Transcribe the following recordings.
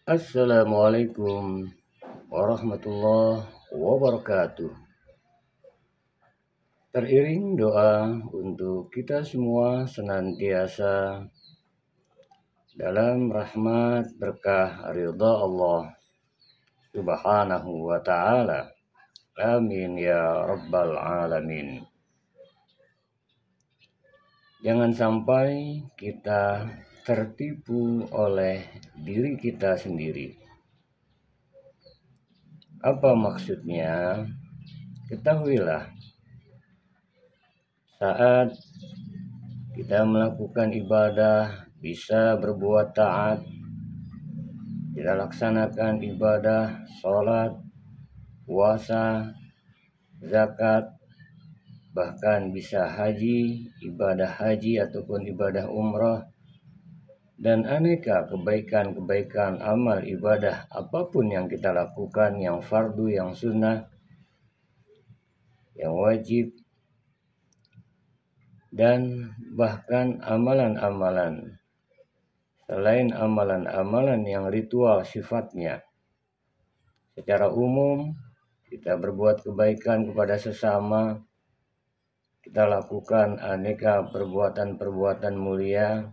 Assalamualaikum warahmatullahi wabarakatuh. Teriring doa untuk kita semua senantiasa dalam rahmat berkah ridha Allah Subhanahu wa ta'ala. Amin ya rabbal alamin. Jangan sampai kita tertipu oleh diri kita sendiri. Apa maksudnya? Ketahuilah, saat kita melakukan ibadah, bisa berbuat taat, kita laksanakan ibadah, sholat, puasa, zakat, bahkan bisa haji, ibadah haji ataupun ibadah umrah, dan aneka kebaikan-kebaikan amal ibadah apapun yang kita lakukan, yang fardu, yang sunnah, yang wajib, dan bahkan amalan-amalan selain amalan-amalan yang ritual sifatnya. Secara umum, kita berbuat kebaikan kepada sesama, kita lakukan aneka perbuatan-perbuatan mulia,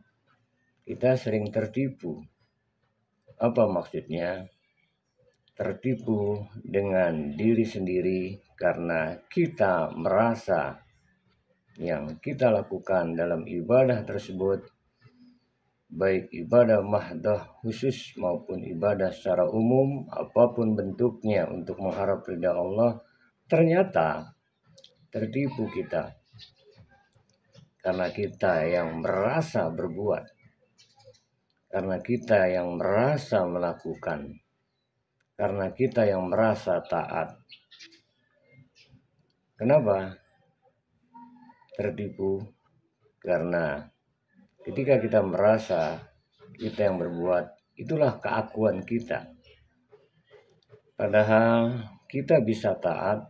kita sering tertipu. Apa maksudnya? Tertipu dengan diri sendiri karena kita merasa yang kita lakukan dalam ibadah tersebut, baik ibadah mahdoh khusus maupun ibadah secara umum, apapun bentuknya untuk mengharap ridha Allah, ternyata tertipu kita. Karena kita yang merasa berbuat, karena kita yang merasa melakukan, karena kita yang merasa taat. Kenapa tertipu? Karena ketika kita merasa kita yang berbuat, itulah keakuan kita. Padahal kita bisa taat,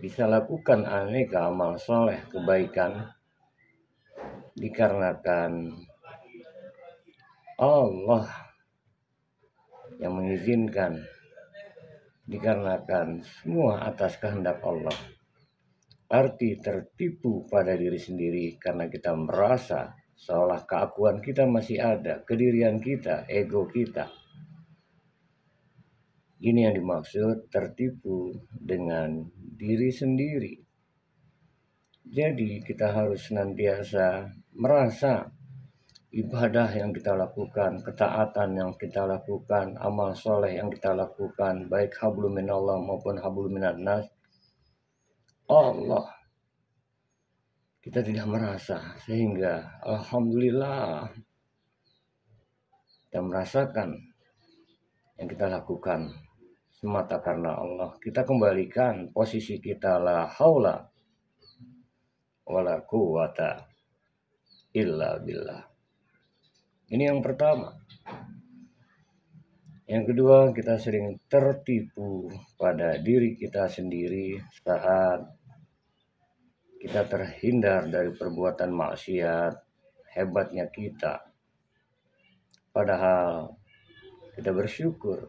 bisa lakukan aneka amal soleh kebaikan, dikarenakan Allah yang mengizinkan, dikarenakan semua atas kehendak Allah. Arti tertipu pada diri sendiri karena kita merasa seolah keakuan kita masih ada, kedirian kita, ego kita. Ini yang dimaksud tertipu dengan diri sendiri. Jadi kita harus senantiasa merasa ibadah yang kita lakukan, ketaatan yang kita lakukan, amal soleh yang kita lakukan, baik hablum minallah maupun hablum minan nas, Allah kita tidak merasa, sehingga alhamdulillah kita merasakan yang kita lakukan semata karena Allah. Kita kembalikan posisi kita, la haula wala quwata illa billah. Ini yang pertama. Yang kedua, kita sering tertipu pada diri kita sendiri saat kita terhindar dari perbuatan maksiat. Hebatnya kita, padahal kita bersyukur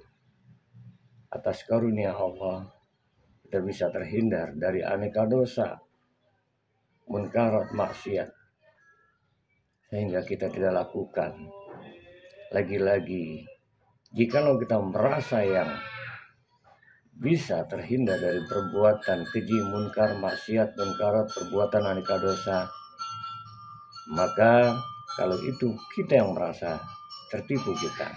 atas karunia Allah, kita bisa terhindar dari aneka dosa, munkarat, maksiat, sehingga kita tidak lakukan. Lagi-lagi, jikalau kita merasa yang bisa terhindar dari perbuatan keji, munkar, maksiat, munkarat, perbuatan aneka dosa, maka kalau itu kita yang merasa tertipu kita,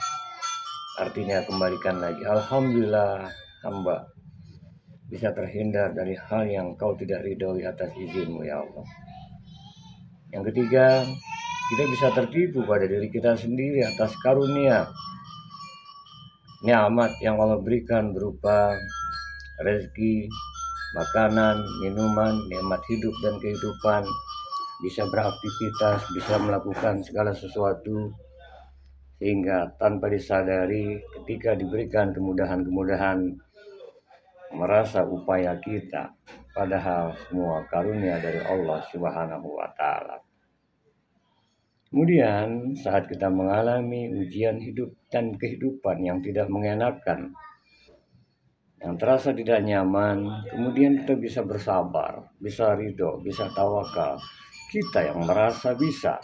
artinya kembalikan lagi, alhamdulillah hamba bisa terhindar dari hal yang kau tidak ridhoi atas izinmu ya Allah. Yang ketiga, kita bisa tertipu pada diri kita sendiri atas karunia nikmat yang Allah berikan berupa rezeki, makanan, minuman, nikmat hidup dan kehidupan, bisa beraktivitas, bisa melakukan segala sesuatu, sehingga tanpa disadari ketika diberikan kemudahan-kemudahan merasa upaya kita, padahal semua karunia dari Allah Subhanahu wa ta'ala. Kemudian saat kita mengalami ujian hidup dan kehidupan yang tidak mengenakan, yang terasa tidak nyaman, kemudian kita bisa bersabar, bisa ridho, bisa tawakal. Kita yang merasa bisa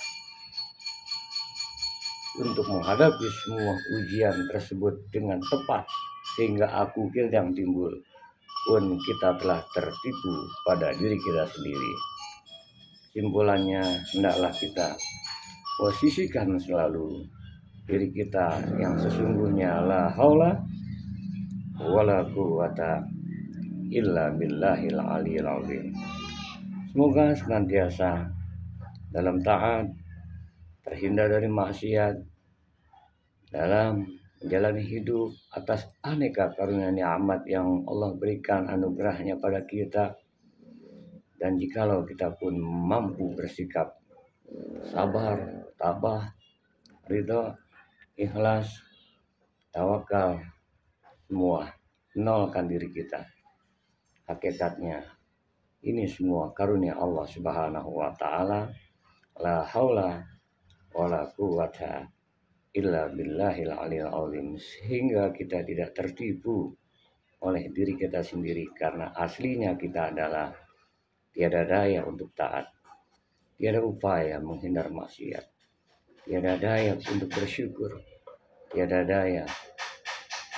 untuk menghadapi semua ujian tersebut dengan tepat, sehingga aku yang timbul pun kita telah tertipu pada diri kita sendiri. Simpulannya, hendaklah kita posisikan selalu diri kita yang sesungguhnya la haula wala quwata illa billahil aliyil azim. Semoga senantiasa dalam taat, terhindar dari maksiat, dalam menjalani hidup atas aneka karunia nikmat yang Allah berikan anugerahnya pada kita. Dan jikalau kita pun mampu bersikap sabar, tabah, ridho, ikhlas, tawakal, semua nolkan diri kita. Hakikatnya ini semua karunia Allah Subhanahu wa taala. La haula wala quwata illa billahil aliyil azim, sehingga kita tidak tertipu oleh diri kita sendiri, karena aslinya kita adalah tiada daya untuk taat, tiada upaya menghindar maksiat, tiada daya untuk bersyukur, tiada daya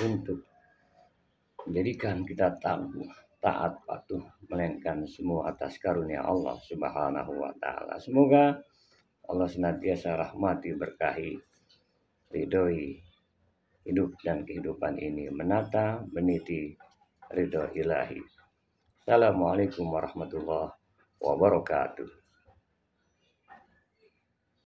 untuk menjadikan kita tangguh, taat, patuh, melainkan semua atas karunia Allah Subhanahu wa taala. Semoga Allah senantiasa rahmati, berkahi, ridhoi hidup dan kehidupan ini, menata, meniti ridho ilahi. Assalamualaikum warahmatullahi wabarakatuh.